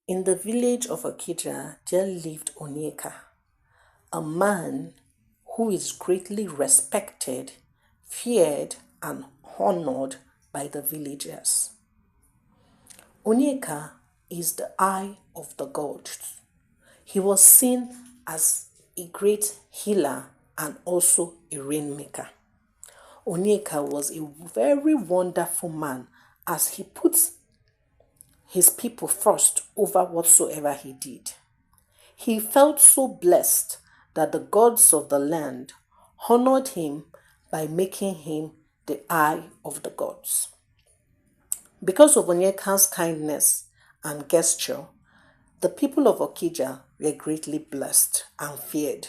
In the village of Okija, there lived Onyika, a man who is greatly respected, feared, and honored by the villagers. Onyeka is the eye of the gods. He was seen as a great healer and also a rainmaker. Onyeka was a very wonderful man as he put his people first over whatsoever he did. He felt so blessed that the gods of the land honored him by making him the eye of the gods. Because of Onyeka's kindness and gesture, the people of Okija were greatly blessed and feared,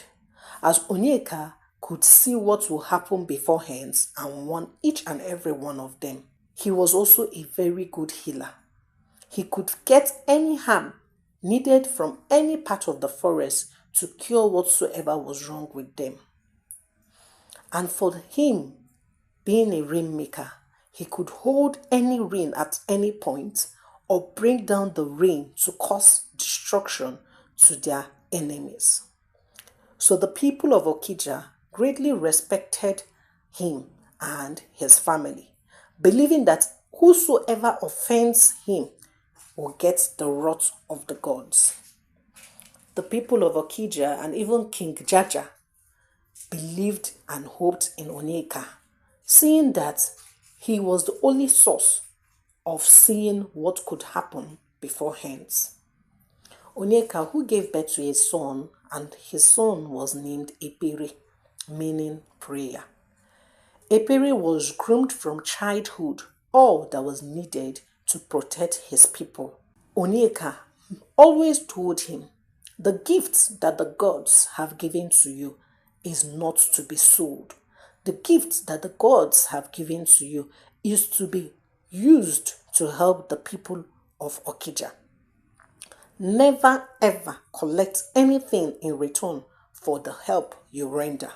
as Onyeka could see what will happen beforehand and warn each and every one of them. He was also a very good healer. He could get any harm needed from any part of the forest to cure whatsoever was wrong with them. And for him, being a rainmaker, he could hold any rain at any point or bring down the rain to cause destruction to their enemies. So the people of Okija greatly respected him and his family, believing that whosoever offends him will get the wrath of the gods. The people of Okija and even King Jaja believed and hoped in Onyeka, seeing that he was the only source of seeing what could happen beforehand. Onyeka, who gave birth to a son, and his son was named Akpere, meaning prayer. Akpere was groomed from childhood, all that was needed to protect his people. Onyeka always told him, the gifts that the gods have given to you is not to be sold. The gift that the gods have given to you is to be used to help the people of Okija. Never ever collect anything in return for the help you render.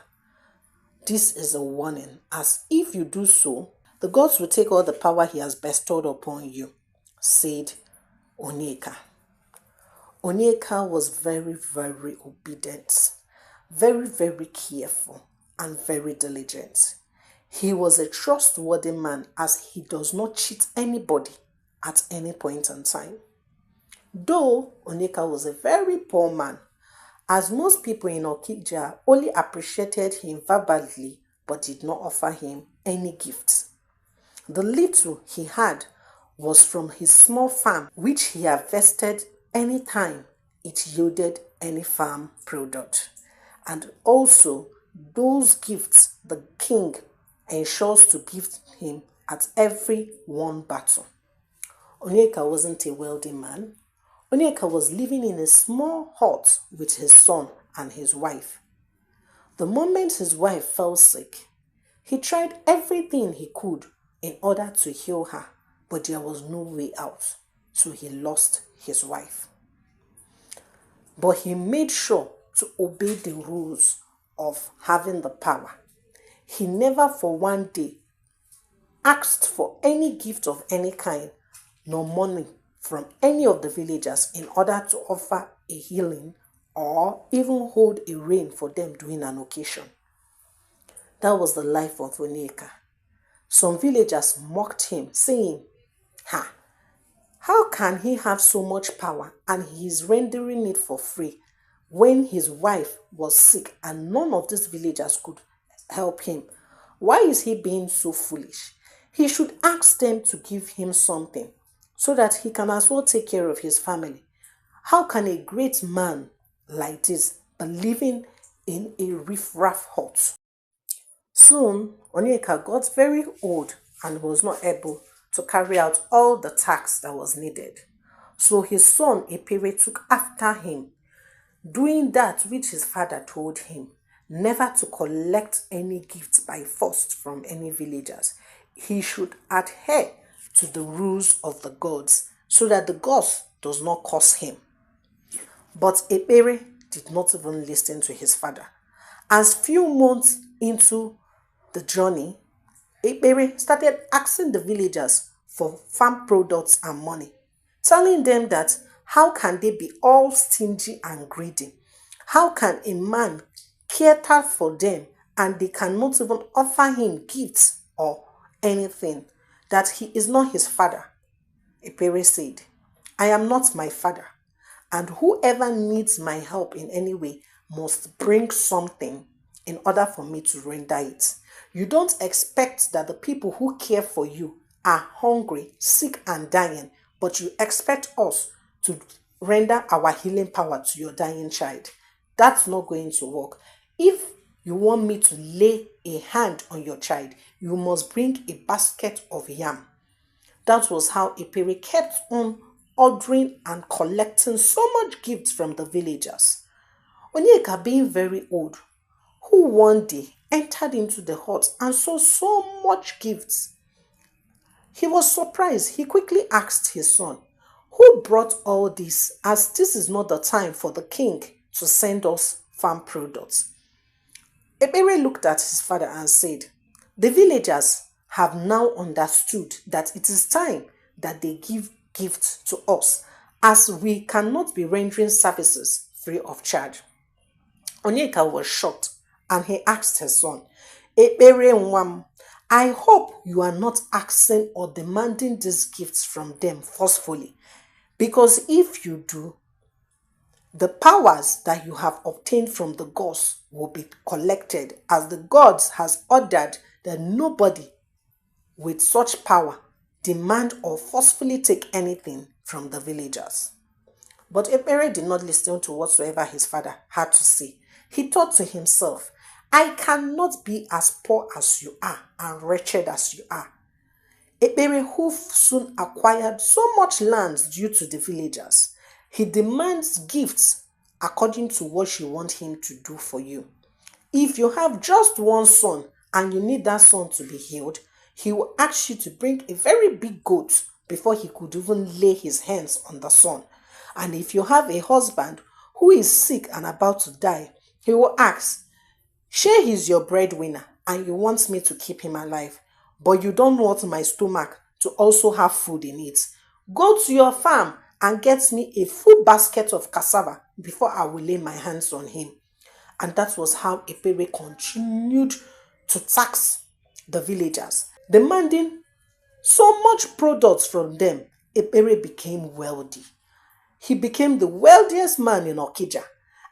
This is a warning, as if you do so, the gods will take all the power he has bestowed upon you, said Onyeka. Onyeka was very, very obedient, very, very careful, and very diligent. He was a trustworthy man as he does not cheat anybody at any point in time. Though Onyeka was a very poor man, as most people in Okija only appreciated him verbally but did not offer him any gifts. The little he had was from his small farm, which he harvested any time it yielded any farm product. And also those gifts the king ensures to give him at every one battle. Onyeka wasn't a wealthy man. Onyeka was living in a small hut with his son and his wife. The moment his wife fell sick, he tried everything he could in order to heal her, but there was no way out, so he lost his wife. But he made sure to obey the rules of having the power. He never for one day asked for any gift of any kind, nor money from any of the villagers in order to offer a healing or even hold a rain for them during an occasion. That was the life of Onyeka. Some villagers mocked him, saying, how can he have so much power and he is rendering it for free when his wife was sick and none of these villagers could help him? Why is he being so foolish? He should ask them to give him something so that he can as well take care of his family. How can a great man like this be living in a riff-raff hut? Soon, Onyeka got very old and was not able to carry out all the tasks that was needed. So his son Akpere took after him, doing that which his father told him, never to collect any gifts by force from any villagers. He should adhere to the rules of the gods so that the gods does not curse him. But Akpere did not even listen to his father. As few months into the journey, Akpere started asking the villagers for farm products and money, telling them that How can they be all stingy and greedy? How can a man cater for them and they cannot even offer him gifts or anything? That he is not his father. Akpere said, I am not my father, and whoever needs my help in any way must bring something in order for me to render it. You don't expect that the people who care for you are hungry, sick, and dying, but you expect us to render our healing power to your dying child. That's not going to work. If you want me to lay a hand on your child, you must bring a basket of yam. That was how Akpere kept on ordering and collecting so much gifts from the villagers. Onyeka, being very old, who one day entered into the hut and saw so much gifts, he was surprised. He quickly asked his son, who brought all this, as this is not the time for the king to send us farm products? Akpere looked at his father and said, the villagers have now understood that it is time that they give gifts to us, as we cannot be rendering services free of charge. Onyeka was shocked and he asked his son, Akpere Nwam, I hope you are not asking or demanding these gifts from them forcefully, because if you do, the powers that you have obtained from the gods will be collected, as the gods has ordered that nobody with such power demand or forcefully take anything from the villagers. But Akpere did not listen to whatsoever his father had to say. He thought to himself, I cannot be as poor as you are and wretched as you are. Akpere, who soon acquired so much land due to the villagers, he demands gifts according to what you want him to do for you. If you have just one son and you need that son to be healed, he will ask you to bring a very big goat before he could even lay his hands on the son. And if you have a husband who is sick and about to die, he will ask, Shay, he's your breadwinner and you want me to keep him alive, but you don't want my stomach to also have food in it. Go to your farm and get me a full basket of cassava before I will lay my hands on him. And that was how Akpere continued to tax the villagers, demanding so much products from them. Akpere became wealthy. He became the wealthiest man in Okija,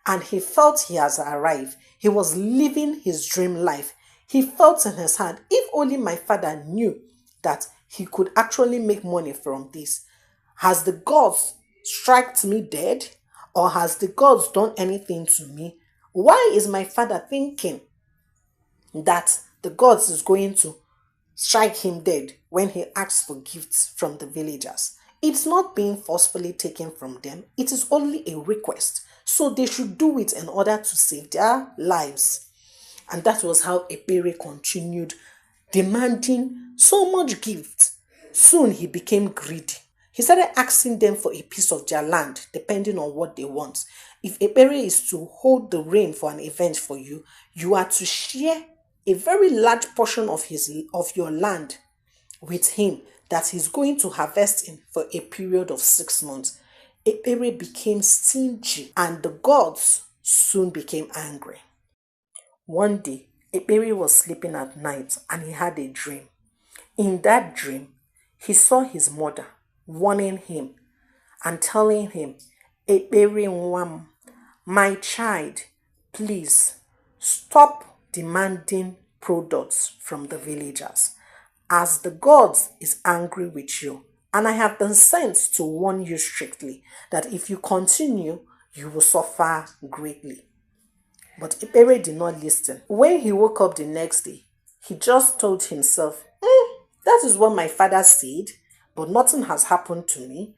and he felt he has arrived. He was living his dream life. He felt in his heart, if only my father knew that he could actually make money from this. Has the gods struck me dead? Or has the gods done anything to me? Why is my father thinking that the gods is going to strike him dead when he asks for gifts from the villagers? It's not being forcefully taken from them. It is only a request. So they should do it in order to save their lives. And that was how Akpere continued demanding so much gift. Soon he became greedy. He started asking them for a piece of their land, depending on what they want. If Akpere is to hold the reign for an event for you, you are to share a very large portion of your land with him that he's going to harvest in for a period of 6 months. Akpere became stingy and the gods soon became angry. One day, Akpere was sleeping at night and he had a dream. In that dream, he saw his mother warning him and telling him, Akpere Nwam, my child, please stop demanding products from the villagers, as the gods is angry with you. And I have been sent to warn you strictly that if you continue, you will suffer greatly. But Akpere did not listen. When he woke up the next day, he just told himself, that is what my father said, but nothing has happened to me.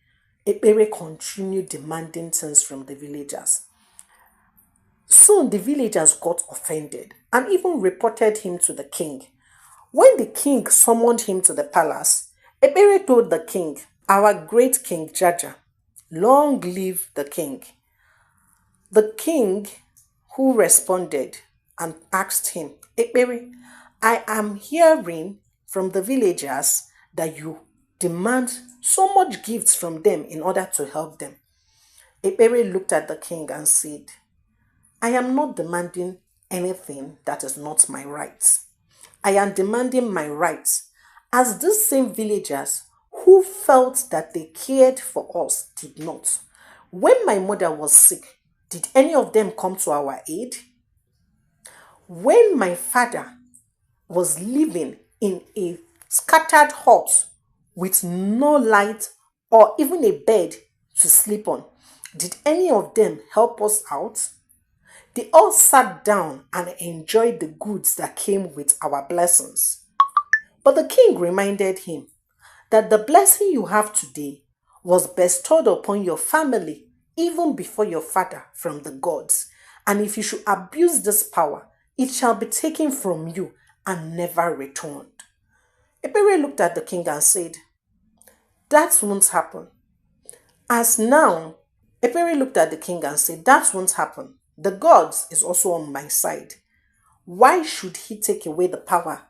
Akpere continued demanding things from the villagers. Soon the villagers got offended and even reported him to the king. When the king summoned him to the palace, Akpere told the king, our great King Jaja, long live the king. The king, who responded and asked him, Akpere, I am hearing from the villagers that you demand so much gifts from them in order to help them. Akpere looked at the king and said, I am not demanding anything that is not my right. I am demanding my rights as these same villagers who felt that they cared for us did not. When my mother was sick, did any of them come to our aid? When my father was living in a scattered hut with no light or even a bed to sleep on, did any of them help us out? They all sat down and enjoyed the goods that came with our blessings. But the king reminded him that the blessing you have today was bestowed upon your family even before your father from the gods. And if you should abuse this power, it shall be taken from you and never returned. Akpere looked at the king and said, that won't happen. As now, Akpere looked at the king and said, that won't happen. The gods is also on my side. Why should he take away the power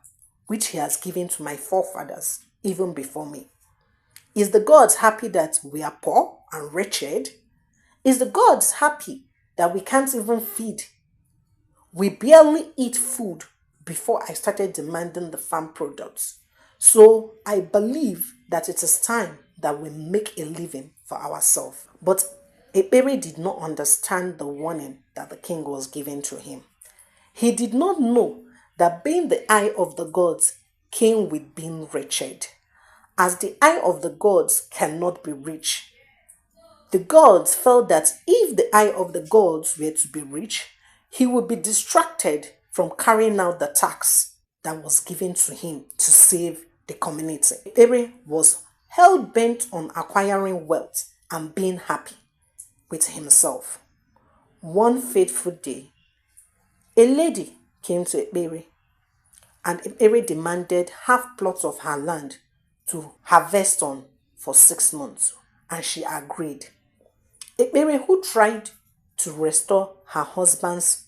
which he has given to my forefathers even before me? Is the gods happy that we are poor and wretched? Is the gods happy that we can't even feed? We barely eat food before I started demanding the farm products. So I believe that it is time that we make a living for ourselves. But Akpere did not understand the warning that the king was giving to him. He did not know that being the eye of the gods came with being wretched. As the eye of the gods cannot be rich, the gods felt that if the eye of the gods were to be rich, he would be distracted from carrying out the tax that was given to him to save the community. Akpere was hell-bent on acquiring wealth and being happy with himself. One fateful day, a lady came to Akpere and Akpere demanded half plots of her land to harvest on for 6 months, and she agreed. Akpere, who tried to restore her husband's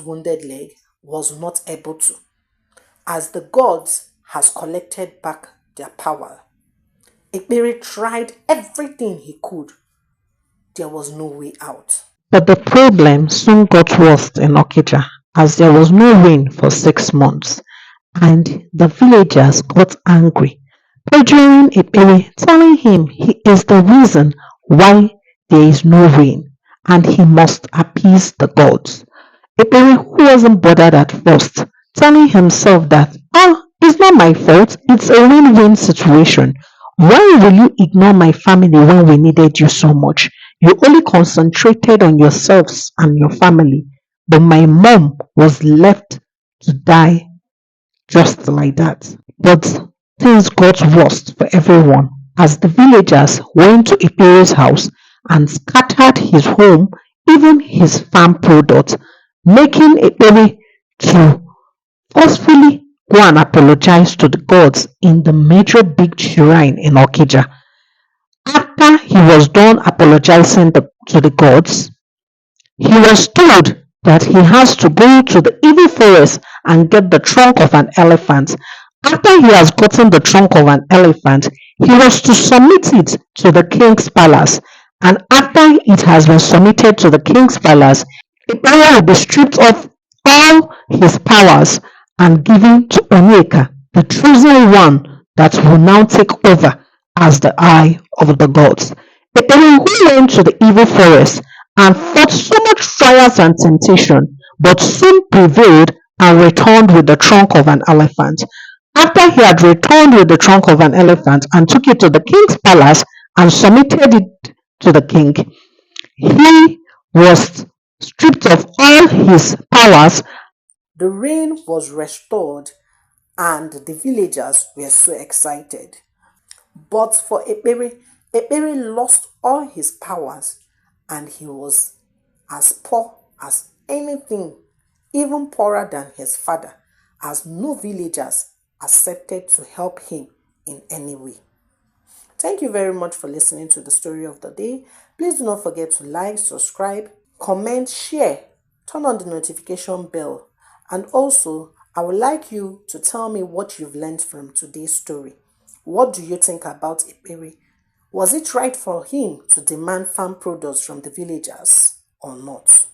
wounded leg, was not able to, as the gods has collected back their power. Akpere tried everything he could. There was no way out. But the problem soon got worse in Okija as there was no rain for 6 months, and the villagers got angry, pressuring Akpere, telling him he is the reason why there is no rain and he must appease the gods. Akpere, who wasn't bothered at first, telling himself that, it's not my fault, it's a win-win situation. Why will you ignore my family when we needed you so much? You only concentrated on yourselves and your family, but my mom was left to die just like that. But things got worse for everyone as the villagers went to Akpere's house and scattered his home, even his farm products, making Akpere to forcefully go and apologize to the gods in the major big shrine in Okija. After he was done apologizing to the gods, he was told that he has to go to the evil forest and get the trunk of an elephant. After he has gotten the trunk of an elephant, he was to submit it to the king's palace. And after it has been submitted to the king's palace, Akpere will be stripped of all his powers and given to Onyika, the chosen one that will now take over as the eye of the gods. Akpere, who went to the evil forest and fought so much trials and temptation, but soon prevailed and returned with the trunk of an elephant. After he had returned with the trunk of an elephant and took it to the king's palace and submitted it to the king, he was stripped of all his powers. The rain was restored and the villagers were so excited. But for Akpere lost all his powers and he was as poor as anything, even poorer than his father, as no villagers accepted to help him in any way. Thank you very much for listening to the story of the day. Please do not forget to like, subscribe, comment, share, turn on the notification bell. And also, I would like you to tell me what you've learned from today's story. What do you think about Akpere? Was it right for him to demand farm products from the villagers or not?